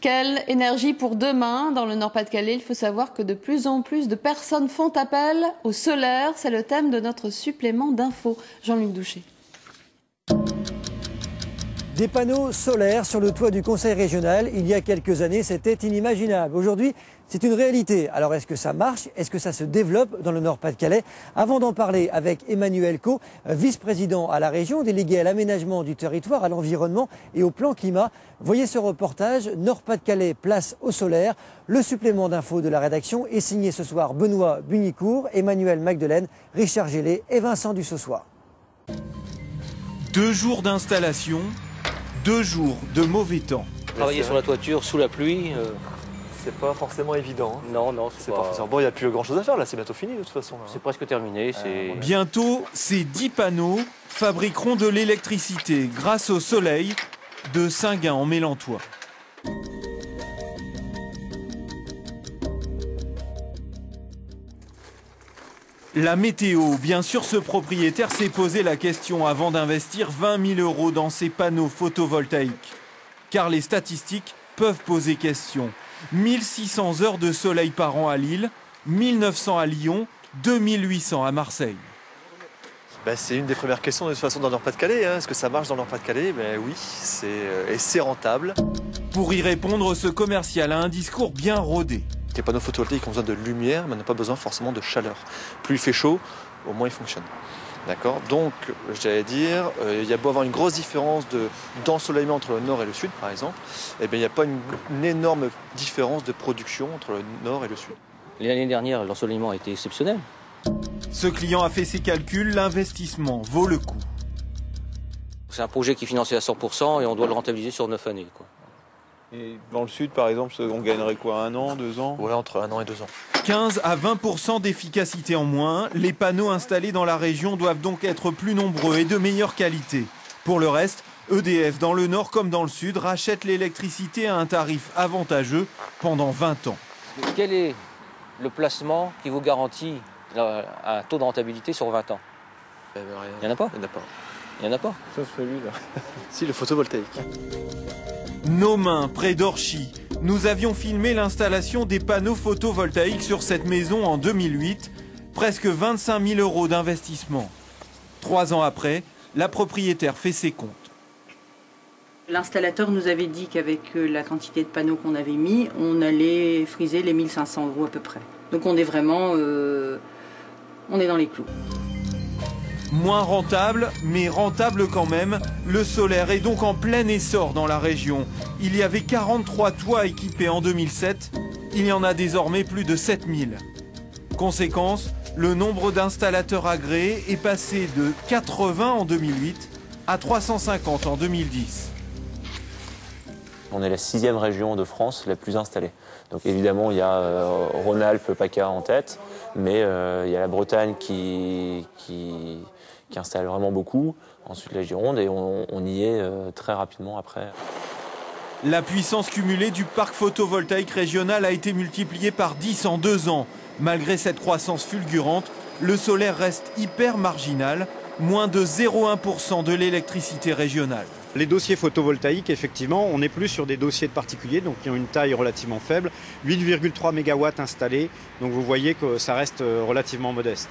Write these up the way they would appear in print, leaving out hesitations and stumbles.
Quelle énergie pour demain dans le Nord-Pas-de-Calais? Il faut savoir que de plus en plus de personnes font appel au solaire. C'est le thème de notre supplément d'infos. Jean-Luc Douchet. Des panneaux solaires sur le toit du conseil régional, il y a quelques années, c'était inimaginable. Aujourd'hui, c'est une réalité. Alors, est-ce que ça marche? Est-ce que ça se développe dans le Nord-Pas-de-Calais? Avant d'en parler avec Emmanuel Co, vice-président à la région, délégué à l'aménagement du territoire, à l'environnement et au plan climat, voyez ce reportage Nord-Pas-de-Calais, place au solaire. Le supplément d'infos de la rédaction est signé ce soir Benoît Bunicourt, Emmanuel Magdelaine, Richard Gélé et Vincent Dussossoir. 2 jours d'installation, 2 jours de mauvais temps. Travailler sur la toiture sous la pluie, c'est pas forcément évident. Hein. Non, c'est pas forcément. Bon, il n'y a plus grand chose à faire là, c'est bientôt fini de toute façon. C'est presque terminé. Bientôt, ces 10 panneaux fabriqueront de l'électricité grâce au soleil de Saint-Gain en Mélantois. La météo, bien sûr, ce propriétaire s'est posé la question avant d'investir 20 000 € dans ces panneaux photovoltaïques. Car les statistiques peuvent poser question. 1600 heures de soleil par an à Lille, 1900 à Lyon, 2800 à Marseille. C'est une des premières questions de toute façon dans le Nord-Pas-de-Calais. Est-ce que ça marche dans le Nord-Pas-de-Calais? Oui, c'est rentable. Pour y répondre, ce commercial a un discours bien rodé. Les panneaux photovoltaïques ont besoin de lumière, mais n'ont pas besoin forcément de chaleur. Plus il fait chaud, au moins il fonctionne. D'accord? Donc, j'allais dire, il y a beau avoir une grosse différence d'ensoleillement entre le nord et le sud, par exemple, il n'y a pas une énorme différence de production entre le nord et le sud. L'année dernière, l'ensoleillement a été exceptionnel. Ce client a fait ses calculs, l'investissement vaut le coup. C'est un projet qui est financé à 100% et on doit le rentabiliser sur 9 années. Et dans le sud, par exemple, on gagnerait quoi, 1 an, 2 ans? Ouais, entre 1 an et 2 ans. 15 à 20% d'efficacité en moins, les panneaux installés dans la région doivent donc être plus nombreux et de meilleure qualité. Pour le reste, EDF, dans le nord comme dans le sud, rachète l'électricité à un tarif avantageux pendant 20 ans. Quel est le placement qui vous garantit un taux de rentabilité sur 20 ans? Il n'y en a pas? Il n'y en a pas. Sauf celui-là. Si, le photovoltaïque. Nos mains, près d'Orchy, nous avions filmé l'installation des panneaux photovoltaïques sur cette maison en 2008. Presque 25 000 € d'investissement. 3 ans après, la propriétaire fait ses comptes. L'installateur nous avait dit qu'avec la quantité de panneaux qu'on avait mis, on allait friser les 1 500 € à peu près. Donc on est vraiment on est dans les clous. Moins rentable, mais rentable quand même, le solaire est donc en plein essor dans la région. Il y avait 43 toits équipés en 2007, il y en a désormais plus de 7000. Conséquence, le nombre d'installateurs agréés est passé de 80 en 2008 à 350 en 2010. On est la 6e région de France la plus installée. Donc évidemment, il y a Rhône-Alpes, PACA en tête, mais il y a la Bretagne qui installe vraiment beaucoup, ensuite la Gironde, et on y est très rapidement après. La puissance cumulée du parc photovoltaïque régional a été multipliée par 10 en 2 ans. Malgré cette croissance fulgurante, le solaire reste hyper marginal, moins de 0,1% de l'électricité régionale. Les dossiers photovoltaïques, effectivement, on n'est plus sur des dossiers de particuliers, donc qui ont une taille relativement faible, 8,3 MW installés, donc vous voyez que ça reste relativement modeste.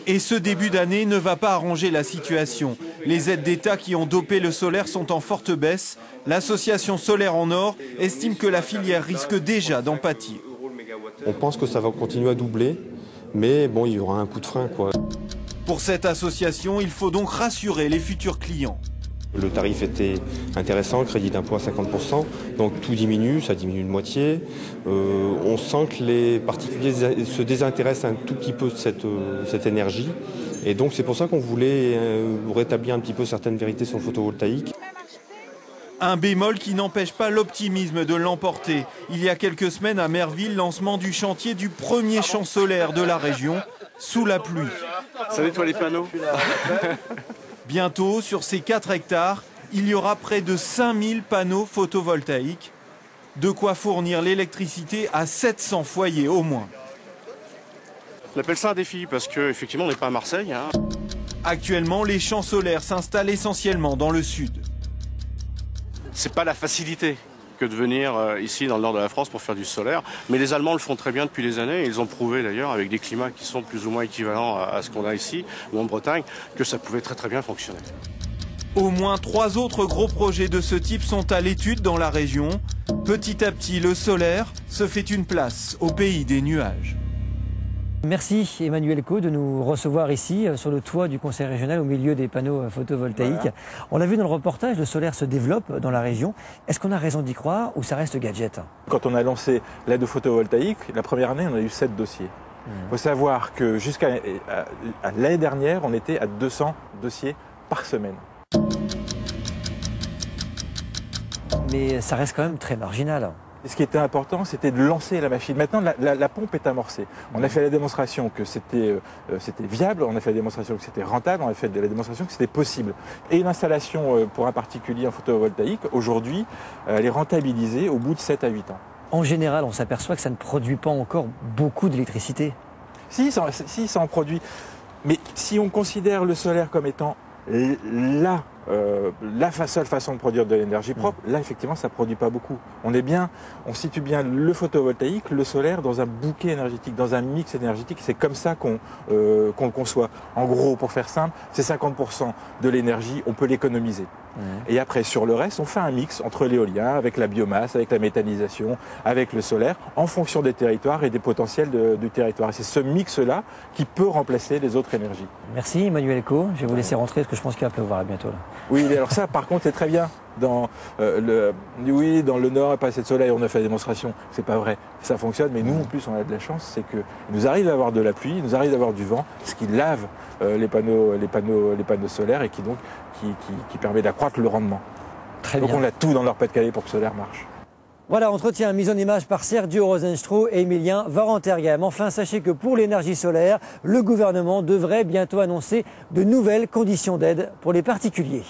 Et ce début d'année ne va pas arranger la situation. Les aides d'État qui ont dopé le solaire sont en forte baisse. L'association Solaire en Or estime que la filière risque déjà d'en pâtir. On pense que ça va continuer à doubler, mais bon, il y aura un coup de frein, quoi. Pour cette association, il faut donc rassurer les futurs clients. Le tarif était intéressant, crédit d'impôt à 50%, donc tout diminue, ça diminue de moitié. On sent que les particuliers se désintéressent un tout petit peu de cette énergie. Et donc c'est pour ça qu'on voulait rétablir un petit peu certaines vérités sur le photovoltaïque. Un bémol qui n'empêche pas l'optimisme de l'emporter. Il y a quelques semaines à Merville, lancement du chantier du premier champ solaire de la région, sous la pluie. Ça nettoie les panneaux. Bientôt, sur ces 4 hectares, il y aura près de 5000 panneaux photovoltaïques. De quoi fournir l'électricité à 700 foyers au moins. On appelle ça un défi parce qu'effectivement on n'est pas à Marseille. Actuellement, les champs solaires s'installent essentiellement dans le sud. C'est pas la facilité. que de venir ici dans le nord de la France pour faire du solaire. Mais les Allemands le font très bien depuis des années. Ils ont prouvé d'ailleurs, avec des climats qui sont plus ou moins équivalents à ce qu'on a ici, ou en Bretagne, que ça pouvait très bien fonctionner. Au moins 3 autres gros projets de ce type sont à l'étude dans la région. Petit à petit, le solaire se fait une place au pays des nuages. Merci Emmanuel Co de nous recevoir ici sur le toit du conseil régional au milieu des panneaux photovoltaïques. Voilà. On l'a vu dans le reportage, le solaire se développe dans la région. Est-ce qu'on a raison d'y croire ou ça reste gadget? Quand on a lancé l'aide au photovoltaïque, la première année, on a eu 7 dossiers. Il faut savoir que jusqu'à l'année dernière, on était à 200 dossiers par semaine. Mais ça reste quand même très marginal. Et ce qui était important, c'était de lancer la machine. Maintenant, la pompe est amorcée. On a fait la démonstration que c'était viable, on a fait la démonstration que c'était rentable, on a fait la démonstration que c'était possible. Et l'installation pour un particulier en photovoltaïque, aujourd'hui, elle est rentabilisée au bout de 7 à 8 ans. En général, on s'aperçoit que ça ne produit pas encore beaucoup d'électricité. Si, ça en produit. Mais si on considère le solaire comme étant la seule façon de produire de l'énergie propre, là effectivement ça ne produit pas beaucoup. On situe bien le photovoltaïque, le solaire dans un bouquet énergétique, dans un mix énergétique. C'est comme ça qu'on le conçoit. En gros, pour faire simple, c'est 50% de l'énergie, on peut l'économiser. Et après, sur le reste, on fait un mix entre l'éolien, avec la biomasse, avec la méthanisation, avec le solaire, en fonction des territoires et des potentiels du territoire. Et c'est ce mix-là qui peut remplacer les autres énergies. Merci Emmanuel Co. Je vais vous laisser rentrer parce que je pense qu'il va pleuvoir à bientôt. Là. Oui, alors ça, par contre, c'est très bien. Dans le Nord, il n'y a pas assez de soleil, on a fait la démonstration. C'est pas vrai, ça fonctionne. Mais nous, en plus, on a de la chance, c'est qu'il nous arrive d'avoir de la pluie, il nous arrive d'avoir du vent, ce qui lave les panneaux solaires et qui permet d'accroître le rendement. Très Donc bien. on a tout dans le Nord-Pas-de-Calais pour que le solaire marche. Voilà, entretien mise en image par Sergio Rosenstrauch et Emilien Varenterghem. Enfin, sachez que pour l'énergie solaire, le gouvernement devrait bientôt annoncer de nouvelles conditions d'aide pour les particuliers.